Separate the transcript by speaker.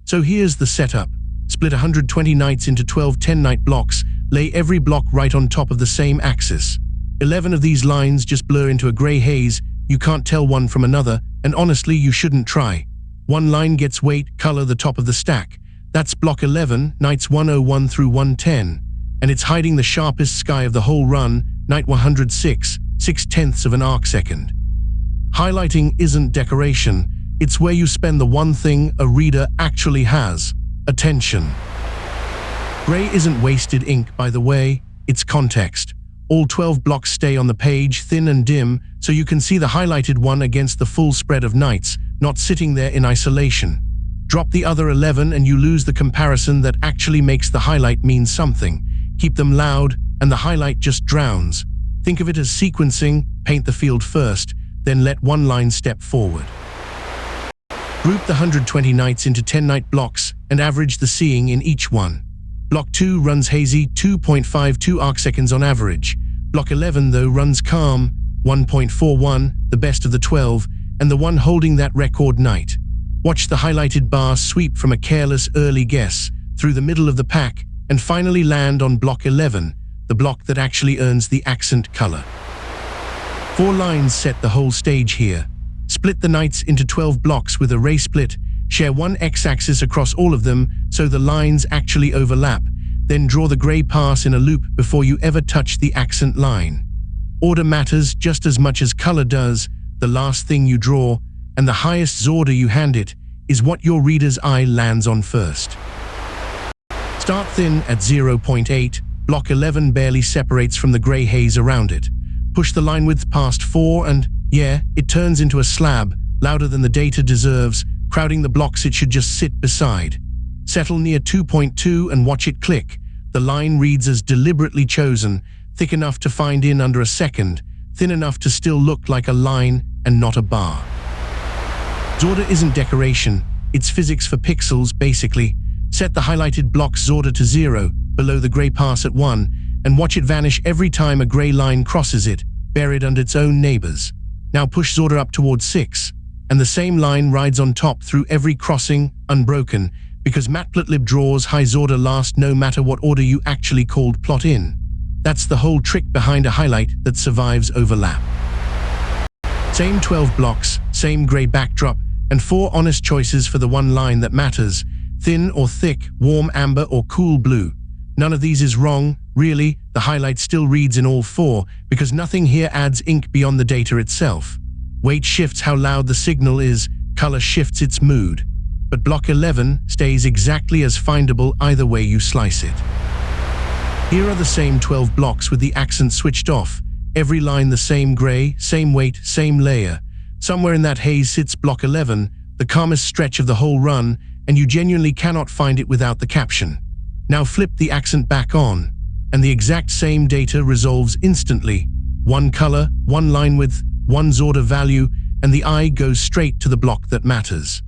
Speaker 1: So here's the setup. Split 120 nights into 12 10-night blocks, lay every block right on top of the same axis. 11 of these lines just blur into a gray haze, you can't tell one from another, and honestly you shouldn't try. One line gets weight, color the top of the stack. That's block 11, nights 101 through 110, and it's hiding the sharpest sky of the whole run, night 106, 6/10 of an arcsecond. Highlighting isn't decoration, it's where you spend the one thing a reader actually has: attention. Gray isn't wasted ink, by the way, it's context. All 12 blocks stay on the page, thin and dim, so you can see the highlighted one against the full spread of nights, not sitting there in isolation. Drop the other 11 and you lose the comparison that actually makes the highlight mean something. Keep them loud, and the highlight just drowns. Think of it as sequencing: paint the field first, then let one line step forward. Group the 120 nights into 10-night blocks and average the seeing in each one. Block 2 runs hazy, 2.52 arcseconds on average. Block 11, though, runs calm, 1.41, the best of the 12, and the one holding that record night. Watch the highlighted bar sweep from a careless early guess through the middle of the pack and finally land on block 11, the block that actually earns the accent color. 4 lines set the whole stage here. Split the nights into 12 blocks with a ray split, share one x-axis across all of them so the lines actually overlap, then draw the gray pass in a loop before you ever touch the accent line. Order matters just as much as color does. The last thing you draw, and the highest Zorda you hand it, is what your reader's eye lands on first. Start thin at 0.8, block 11 barely separates from the gray haze around it. Push the line width past 4 and, yeah, it turns into a slab, louder than the data deserves, crowding the blocks it should just sit beside. Settle near 2.2 and watch it click. The line reads as deliberately chosen, thick enough to find in under a second, thin enough to still look like a line and not a bar. Zorda isn't decoration, it's physics for pixels, basically. Set the highlighted block's Zorda to 0, below the gray pass at 1, and watch it vanish every time a gray line crosses it, buried under its own neighbors. Now push Zorda up towards 6, and the same line rides on top through every crossing, unbroken, because Matplotlib draws high Zorda last no matter what order you actually called plot in. That's the whole trick behind a highlight that survives overlap. Same 12 blocks, same gray backdrop, and 4 honest choices for the one line that matters: thin or thick, warm amber or cool blue. None of these is wrong, really. The highlight still reads in all 4, because nothing here adds ink beyond the data itself. Weight shifts how loud the signal is, color shifts its mood. But block 11 stays exactly as findable either way you slice it. Here are the same 12 blocks with the accent switched off, every line the same gray, same weight, same layer. Somewhere in that haze sits block 11, the calmest stretch of the whole run, and you genuinely cannot find it without the caption. Now flip the accent back on, and the exact same data resolves instantly. One color, one line width, one Zorda value, and the eye goes straight to the block that matters.